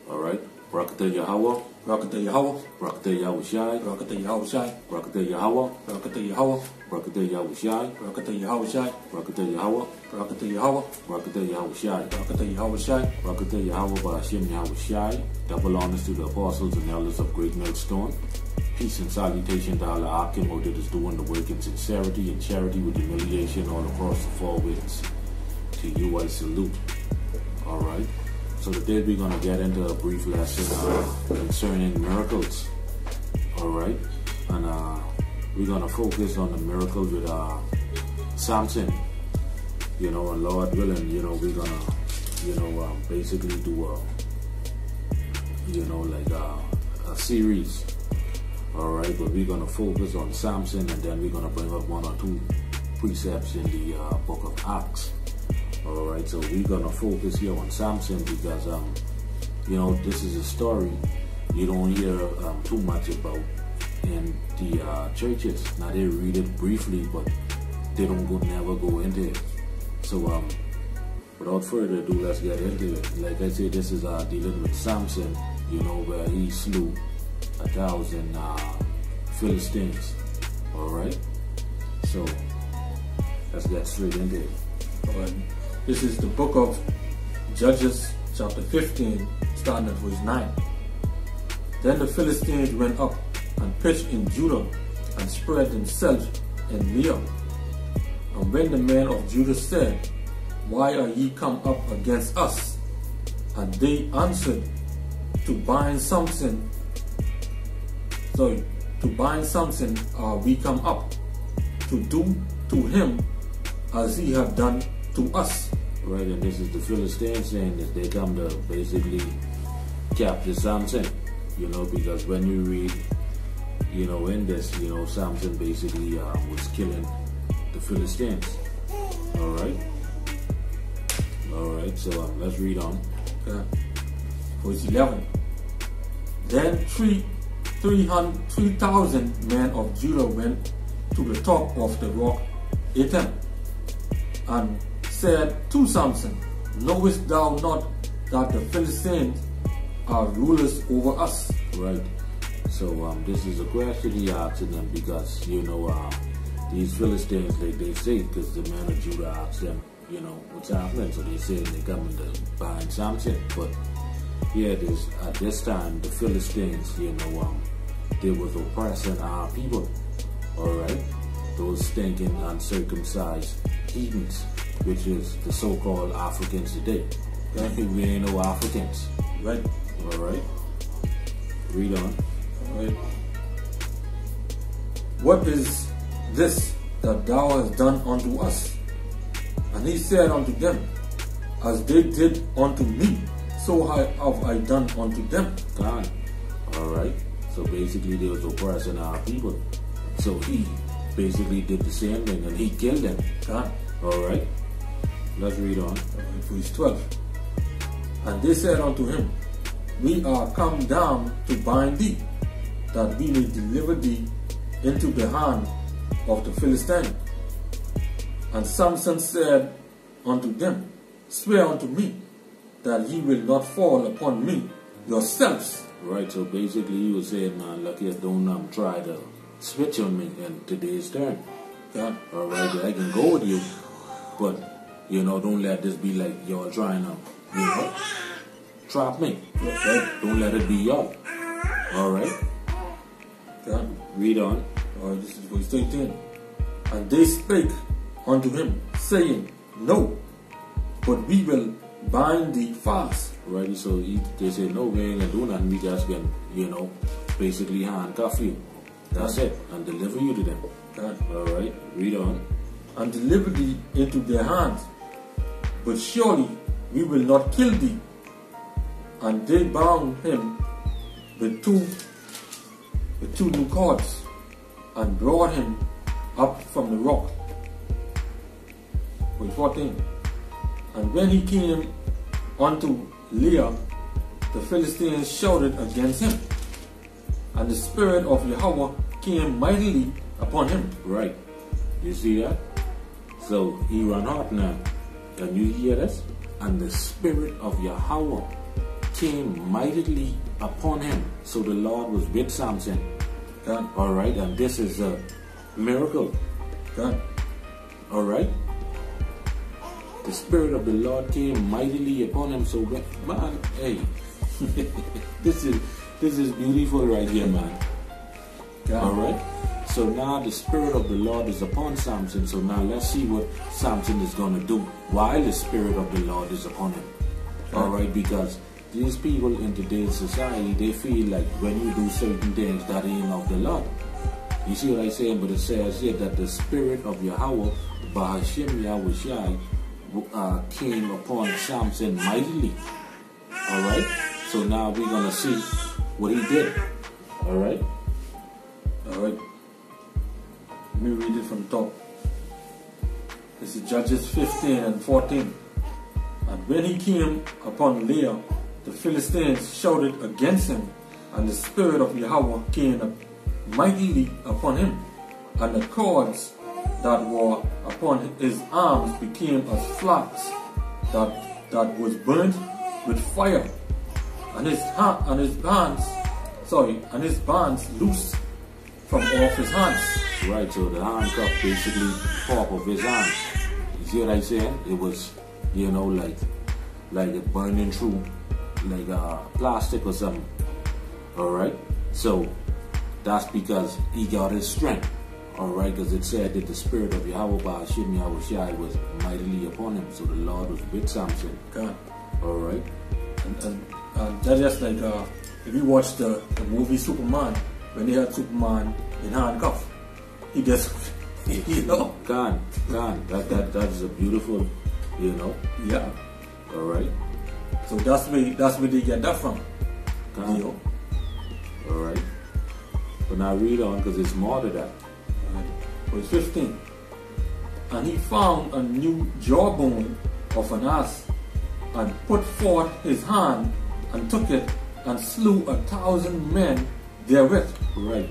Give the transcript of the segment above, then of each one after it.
Alright. Barakatah Yahweh. Barakatah Yahweh. Barakatah Yahushai. Barakatah Yahushai. Barakatah Yahweh. Barakatah Yahweh. Barakatah Yahushai. Barakatah Yahushai. Barakatah Yahweh. Barakatah Yahweh. Barakatah Yahushai. Barakatah Yahushai. Barakatah Yahweh Barashim Yahushai. Double honors to the apostles and elders of Great Millstone. Peace and salutation to Allah Akim, who did is doing the work in sincerity and charity with humiliation all across the four winds. To you I salute. Alright. So today we're going to get into a brief lesson concerning miracles. Alright. And we're going to focus on the miracle with Samson. You know, and Lord willing, you know, we're going to, basically do a series. Alright, but we're going to focus on Samson, and then we're going to bring up one or two precepts in the book of Acts. Alright, so we're going to focus here on Samson because, this is a story you don't hear too much about in the churches. Now, they read it briefly, but they don't never go into it. So, without further ado, let's get into it. Like I said, this is dealing with Samson, where he slew 1,000 Philistines. Alright, so let's get straight into it. Alright. This is the book of Judges, chapter 15, starting at verse 9. Then the Philistines went up and pitched in Judah and spread themselves in Leah. And when the men of Judah said, "Why are ye come up against us?" And they answered, To bind Samson are we come up, to do to him as he had done to us. Right, and this is the Philistines saying that they come to basically capture Samson, because when you read, in this, Samson basically was killing the Philistines. Alright, so let's read on. Verse 11. Then 3,000 men of Judah went to the top of the rock Etam, and said to Samson, Knowest thou not that the Philistines are rulers over us? Right. So this is a question he asked them because, these Philistines, they say, because the men of Judah asked them, what's happening? So they say they're coming to bind Samson. But here it is, at this time, the Philistines, they was oppressing our people. Alright? Those stinking, uncircumcised heathens, which is the so-called Africans today. We ain't no Africans. Right. Alright? Read on. Alright. What is this that thou hast done unto us? And he said unto them, As they did unto me, so have I done unto them. God. Alright. So basically they was oppressing our people. So he basically did the same thing and he killed them. God. Alright. Let's read on. Verse 12. And they said unto him, We are come down to bind thee, that we may deliver thee into the hand of the Philistine. And Samson said unto them, Swear unto me that ye will not fall upon me yourselves. Right, so basically he was saying, man, look here, don't try to switch on me in today's turn. Yeah. Alright, I can go with you, but, don't let this be like y'all trying to, trap me. Right? Don't let it be y'all. Alright? Yeah. Read on. Alright, this is verse 13. And they spake unto him, saying, No, but we will bind thee fast. Right, so they said, no, we ain't gonna do nothing. We just can, basically handcuff you. That's it. And deliver you to them. Alright, read on. And deliver thee into their hands. But surely we will not kill thee. And they bound him with two new cords, and brought him up from the rock. Verse 14. And when he came unto Leah, the Philistines shouted against him, and the Spirit of Yahweh came mightily upon him. Right. You see that? So he run hot now. And you hear this? And the Spirit of Yahweh came mightily upon him. So the Lord was with Samson. God. Alright, and this is a miracle. God. Alright. The Spirit of the Lord came mightily upon him. So man, hey, this is beautiful right here, man. Alright. So now the Spirit of the Lord is upon Samson. So now let's see what Samson is going to do while the Spirit of the Lord is upon him. Alright, because these people in today's society, they feel like when you do certain things that ain't of the Lord. You see what I'm saying? But it says here that the Spirit of Yahweh, Bahashim Yahushai, came upon Samson mightily. Alright? So now we're going to see what he did. Alright? Alright. Let me read it from the top. This is Judges 15 and 14. And when he came upon Leah, the Philistines shouted against him, and the Spirit of Yahweh came mightily upon him, and the cords that were upon his arms became as flax that was burnt with fire, and his bands loosed from off his hands. Right, so the handcuff basically pop off his hands. You see what I'm saying? It was, you know, like it burning through like plastic or something. Alright? So that's because he got his strength. Alright, because it said that the Spirit of Yahweh Bahashim Yahushai was mightily upon him. So the Lord was with Samson. God. Alright? And that's just like if you watch the movie Superman, when they had Superman in handcuff, he just, you know. God. That's a beautiful, you know. Yeah. Alright? So that's where they get that from. God. You know. Alright? But now read on, because it's more to that. Verse 15. And he found a new jawbone of an ass, and put forth his hand, and took it, and slew 1,000 men therewith. Right.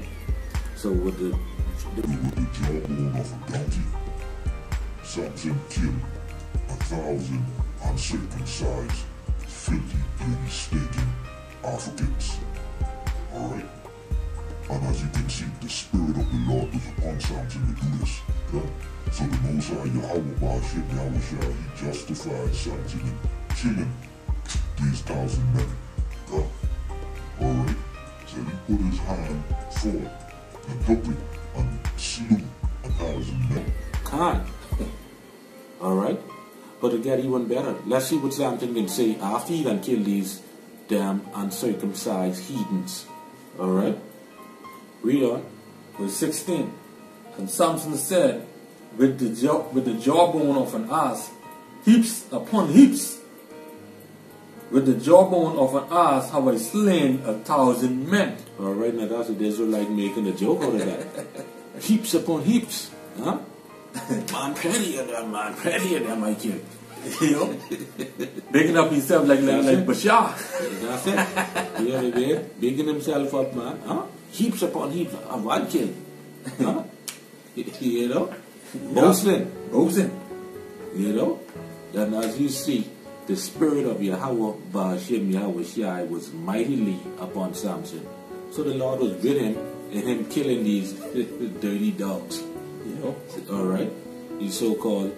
So with the jawbone of a donkey, Samson killed 1,000 uncircumcised, filthy, dirty, stinking Africans. Alright? And as you can see, the Spirit of the Lord was upon Samson to do this. Okay? So the Most High Yahweh Bahashim Yahushai, he justified Samson in killing these 1,000 men. Okay? Alright? So he put his hand forth and took it and slew 1,000 men. Khan. Alright? But to get even better, let's see what Samson can say after he done killed these damn uncircumcised heathens. Alright? Read on. Verse 16. And Samson said, with the jawbone of an ass, heaps upon heaps. With the jawbone of an ass have I slain 1,000 men. Alright, now that's the Israelite making a joke out of that. Heaps upon heaps. Huh? Man, plenty of them, man. Plenty of them I killed. You know? Bigging up himself like Bashar. That's it. You know what I mean? Bigging himself up, man. Huh? Heaps upon heaps of one kill. Huh? You know? Boasting. You know? And as you see, the Spirit of Yahweh Bahashim Yahushai was mightily upon Samson. So the Lord was with him and him killing these dirty dogs. You know? Alright? These so-called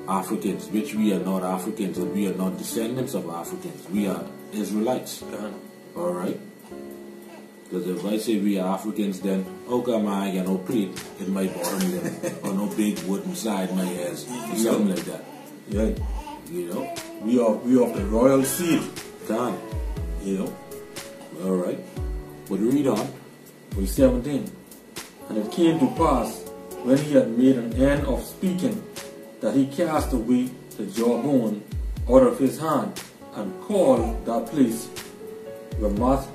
Africans, which we are not Africans, and we are not descendants of Africans. We are Israelites. Alright? Because if I say we are Africans, then, oh come on, I got no plate in my bottom lip, or no big wooden side in my ass, or something like that. Yeah. You know? We are of the royal seed. Done. You know? Alright. But read on. Verse 17. And it came to pass, when he had made an end of speaking, that he cast away the jawbone out of his hand, and called that place Ramath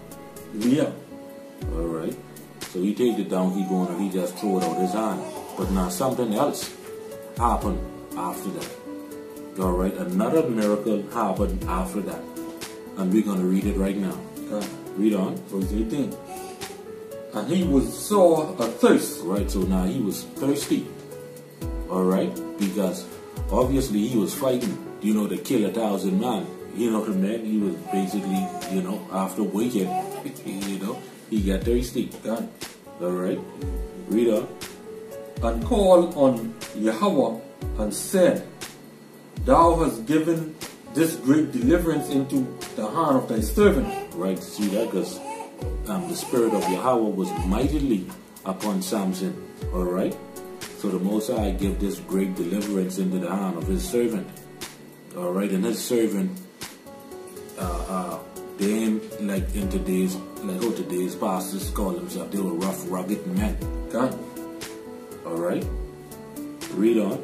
Leah. Alright. So he take the donkey bone and he just throw it out his hand. But now something else happened after that. Alright, another miracle happened after that. And we're going to read it right now. Read on. Verse 18. And he was sore athirst. Right, so now he was thirsty. Alright, because obviously he was fighting, you know, to kill 1,000 men. You know, the man, he was basically, you know, after waking, you know, he got thirsty. God. Alright? Read on. And called on Yahweh and said, Thou hast given this great deliverance into the hand of thy servant. Right, see that? Because the spirit of Yahweh was mightily upon Samson. Alright? So the Most High gave this great deliverance into the hand of his servant. Alright, and his servant, they ain't like in today's, like how today's pastors call themselves. They were rough, rugged men. God. Alright? Read on.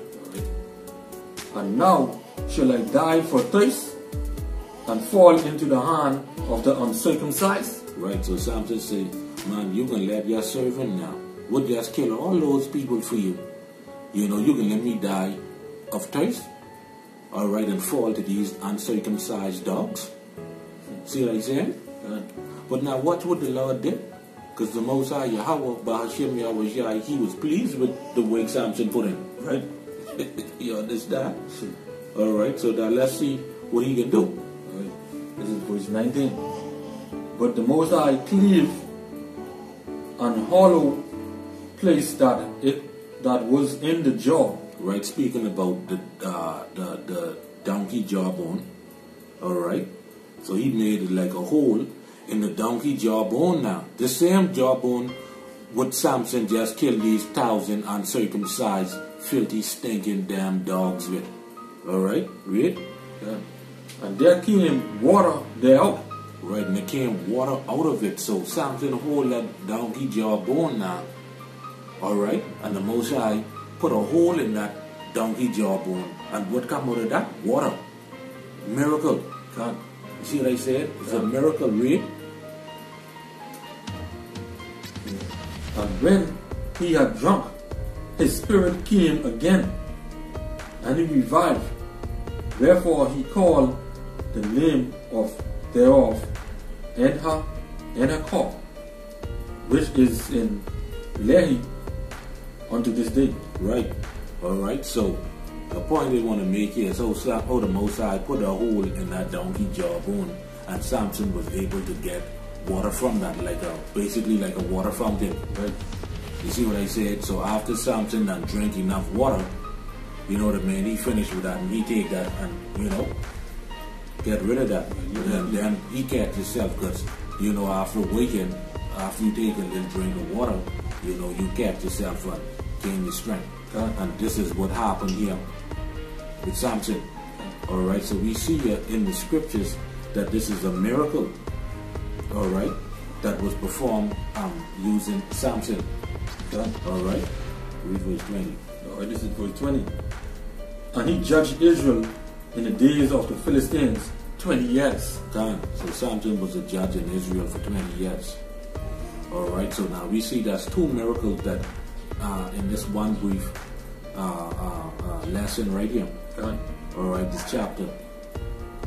And now shall I die for thirst and fall into the hand of the uncircumcised? Right, so Samson said, man, you can let your servant now. Would just kill all those people for you. You know, you can let me die of thirst. Alright, and fall to these uncircumcised dogs. See what I'm saying? But now what would the Lord do? Because the Most High Yahweh, Bahashim Yahweh, he was pleased with the way Samson put in. Right? You understand? Alright, so now let's see what he can do. Right. This is verse 19. But the Most High cleave an hollow place that was in the jaw. Right, speaking about the donkey jawbone. Alright. So he made it like a hole in the donkey jawbone now. The same jawbone would Samson just kill these 1,000 uncircumcised, filthy, stinking damn dogs with. Alright, read. Yeah. And there came water thereout. Right, and there came water out of it. So Samson hold that donkey jawbone now. Alright, and the Most High put a hole in that donkey jawbone. And what come out of that? Water. Miracle. God. You see what I said? It's a miracle, read. And when he had drunk, his spirit came again, and he revived. Wherefore he called the name thereof Enhakkore, which is in Lehi unto this day. Right. Alright, so the point they want to make here is how the Most High put a hole in that donkey jawbone, and Samson was able to get water from that, basically like a water fountain. Right? You see what I said? So after Samson and drank enough water, you know, the man, he finished with that, and he take that and, you know, get rid of that. And then he catch himself, because, you know, after waking, after you take a little drink of water, you know, you catch yourself and gain your strength. And this is what happened here with Samson. Alright, so we see here in the scriptures that this is a miracle, alright, that was performed using Samson. Alright, read verse 20. Alright, this is verse 20. And he judged Israel in the days of the Philistines 20 years. So Samson was a judge in Israel for 20 years. Alright, so now we see there's two miracles that in this one brief lesson right here. Alright, this chapter.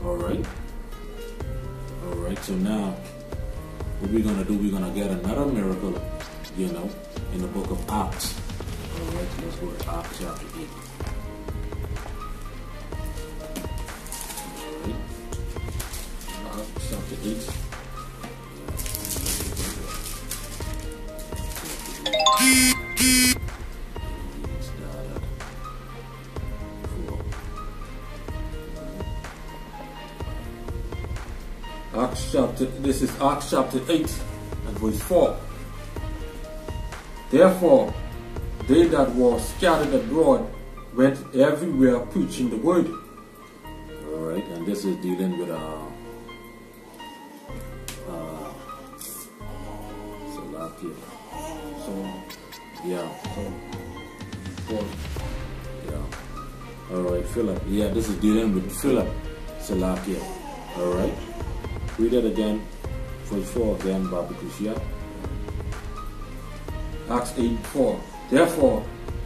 Alright. Alright, so now what we're gonna do, we're gonna get another miracle, you know, in the book of Acts. Alright, so let's go to Acts chapter 8. Alright. Acts chapter 8. This is Acts chapter 8 and verse 4. Therefore, they that were scattered abroad went everywhere preaching the word. Alright, and this is dealing with Salakia. Alright, Philip. Yeah, this is dealing with Philip, Salakia. Alright. Read it again. Verse 4 again, Baba Kushia. Acts 8:4. Therefore,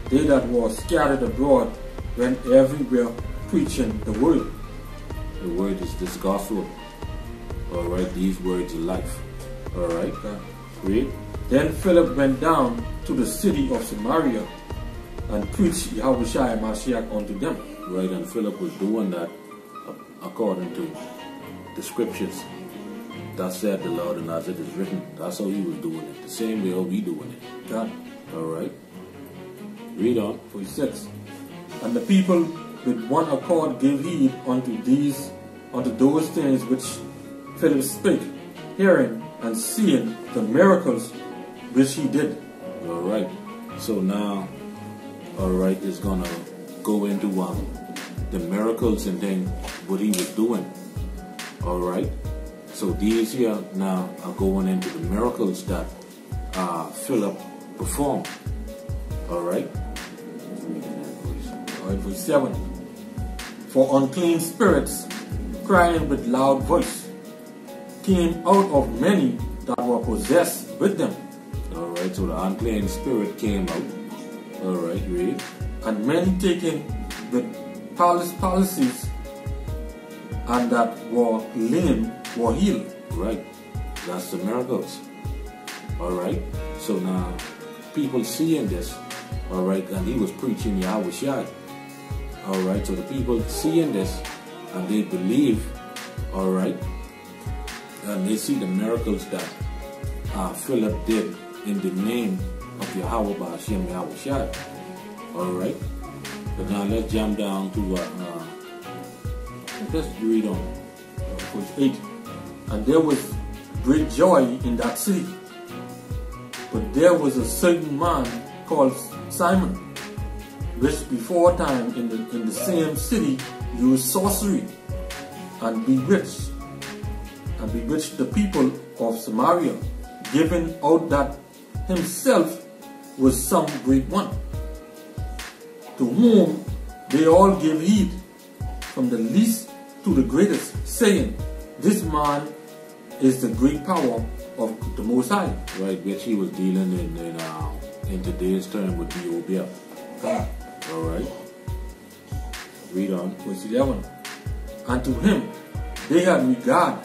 they that were scattered abroad went everywhere preaching the word. The word is this gospel. Alright, these words are life. Alright, read. Then Philip went down to the city of Samaria and preached Yahushua Mashiach unto them. Right, and Philip was doing that according to the scriptures. Thus said the Lord, and as it is written. That's how he was doing it. The same way how we doing it. God. Alright. Read on. Verse 6. And the people with one accord gave heed unto those things which Philip spake, hearing and seeing the miracles which he did. Alright. So now, alright, it's gonna go into the miracles and then what he was doing. Alright. So these here now are going into the miracles that Philip performed. Alright. Alright, verse 7. For unclean spirits, crying with loud voice, came out of many that were possessed with them. Alright, so the unclean spirit came out. Alright, read. And many taken with palsies and that were lame were healed. Right. That's the miracles. Alright. So now people seeing this, alright, and he was preaching Yahweh Shai. Alright, so the people seeing this and they believe, alright, and they see the miracles that Philip did in the name of Yahweh Ba'ashem Yahweh Shai. Alright. But now let's jump down to let's read on. Verse 8. And there was great joy in that city. But there was a certain man called Simon, which before time in the same city used sorcery and bewitched the people of Samaria, giving out that himself was some great one, to whom they all gave heed, from the least to the greatest, saying, this man is the great power of the Most High. Right, which he was dealing in today's term with the Obia. Alright. Read on. Verse 11. And to him they had regard,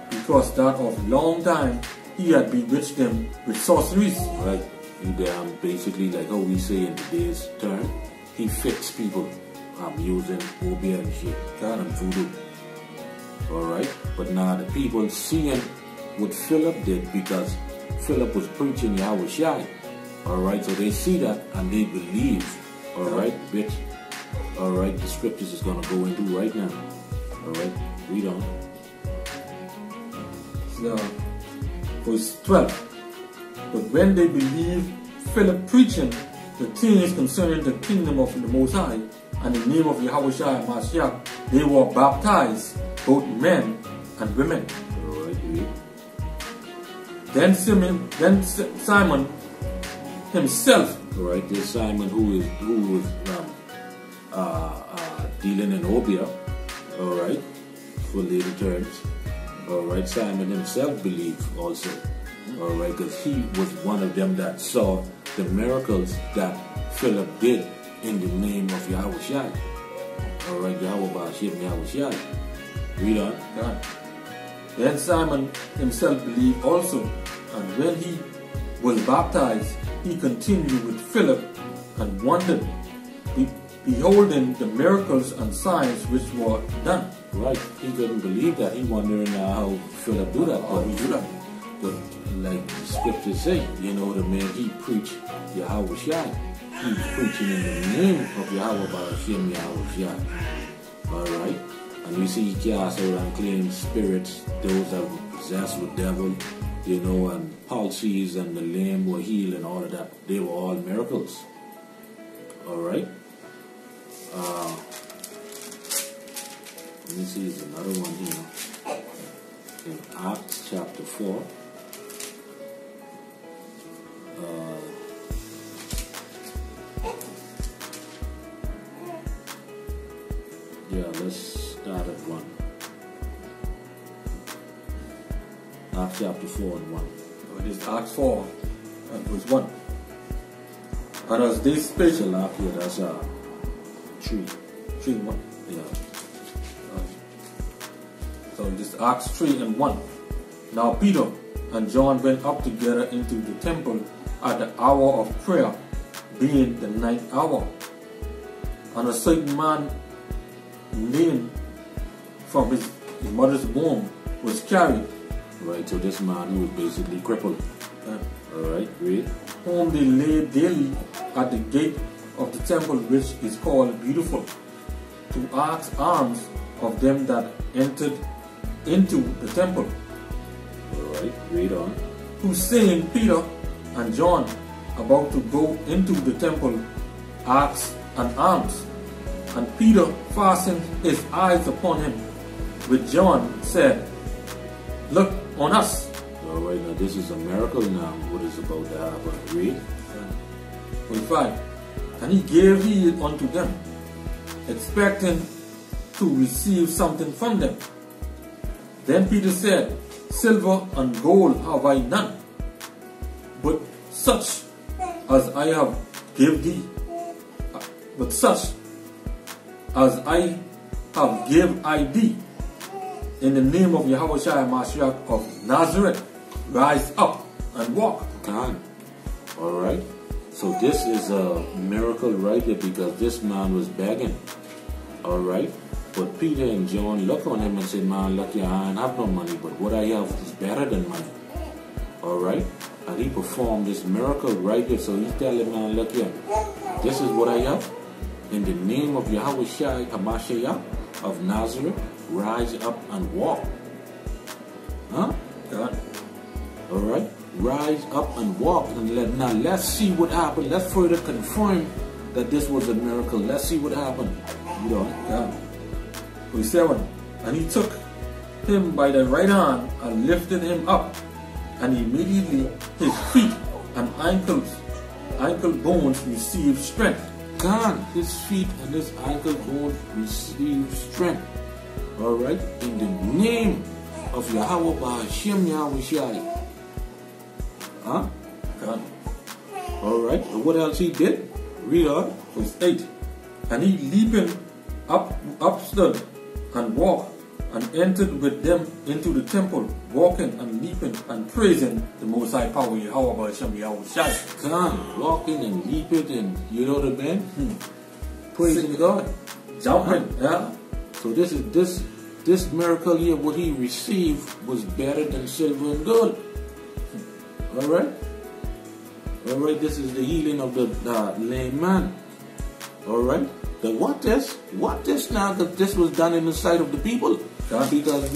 because that of long time he had bewitched them with sorceries. Right. He basically, like how we say in today's term, he fixed people using Obia and shit and voodoo. Alright. But now the people seeing what Philip did, because Philip was preaching Yahweh Shai. Alright, so they see that and they believe. Alright, which the scriptures is gonna go into right now. Alright, read on. So, verse 12. But when they believed Philip preaching the things concerning the kingdom of the Most High and the name of Yahweh Shai Mashiach, they were baptized, both men and women. Alright, read. Then Simon himself. Alright, this Simon who was dealing in Obia, alright, for later terms. Alright, Simon himself believed also. Alright, because he was one of them that saw the miracles that Philip did in the name of Yahweh Shai. Alright, Yahweh Ba'ashem Yahweh Shai. Read on. God. Then Simon himself believed also, and when he was baptized, he continued with Philip and wondered, beholding the miracles and signs which were done. Right, he couldn't believe that. He wondering how Philip do that. How he do that. But like the scriptures say, the man, he preached Yahweh Shai. He was preaching in the name of Yahweh Ba'ashem Yahweh Shai. Alright. And we see he cast out unclean spirits, those that were possessed with devil, and palsies, and the lame were healed and all of that. They were all miracles. Alright. Let me see, there's another one here. In Acts chapter 4. Let's start at 1. Acts chapter 4 and 1. It is Acts 4 and verse 1. And as they spake, Salakia, that's 3. 3 and 1. Yeah. So it is Acts 3 and 1. Now Peter and John went up together into the temple at the hour of prayer, being the 9th hour. And a certain man lame from his his mother's womb, was carried. Right, so this man, he was basically crippled. Alright, read. Whom they laid daily at the gate of the temple, which is called Beautiful, to ask alms of them that entered into the temple. Alright, read on. Who seeing Peter and John about to go into the temple, asked an alms. And Peter fastened his eyes upon him, with John said, Look on us. Alright, now this is a miracle now. What is about to happen? Read. 25. And he gave heed unto them, expecting to receive something from them. Then Peter said, Silver and gold have I none, but such as I have give thee, but such as I have give I thee, in the name of Yahushua Mashiach of Nazareth, rise up and walk. Can. Alright. So this is a miracle right here because this man was begging. Alright. But Peter and John look on him and say, man, look, I don't have no money, but what I have is better than money. Alright. And he performed this miracle right here. So he's telling man, look here, this is what I have. In the name of Yahushua HaMashiach of Nazareth, rise up and walk. Huh? God. Alright? Rise up and walk. And now let's see what happened. Let's further confirm that this was a miracle. Let's see what happened. You know? God. 27. And he took him by the right hand and lifted him up. And immediately his feet and ankle bones received strength. God, his feet and his ankle bones received strength. Alright? In the name of Yahweh Ba'ashem Yahushai. Huh? God. Alright. And what else he did? Read on. Verse 8. And he leaping up stood and walked and entered with them into the temple, walking and leaping and praising the Most High Power Yahweh Ba'ashem Yahushai. God, walking and leaping and you know what I mean? Praising God. Jumping, yeah. So this miracle here, what he received was better than silver and gold. Alright? Alright, this is the healing of the lame man. Alright? What this now, that this was done in the sight of the people. God. Because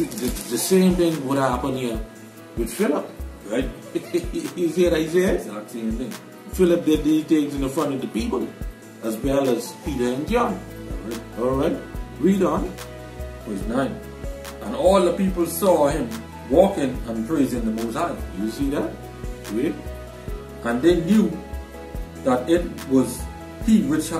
the same thing would happen here with Philip. Right? You see what I said? Exact same thing. Philip did these things in the front of the people, as well as Peter and John. Alright? Read on. Verse 9. And all the people saw him walking and praising the Most High. You see that? Read. And they knew that it was he which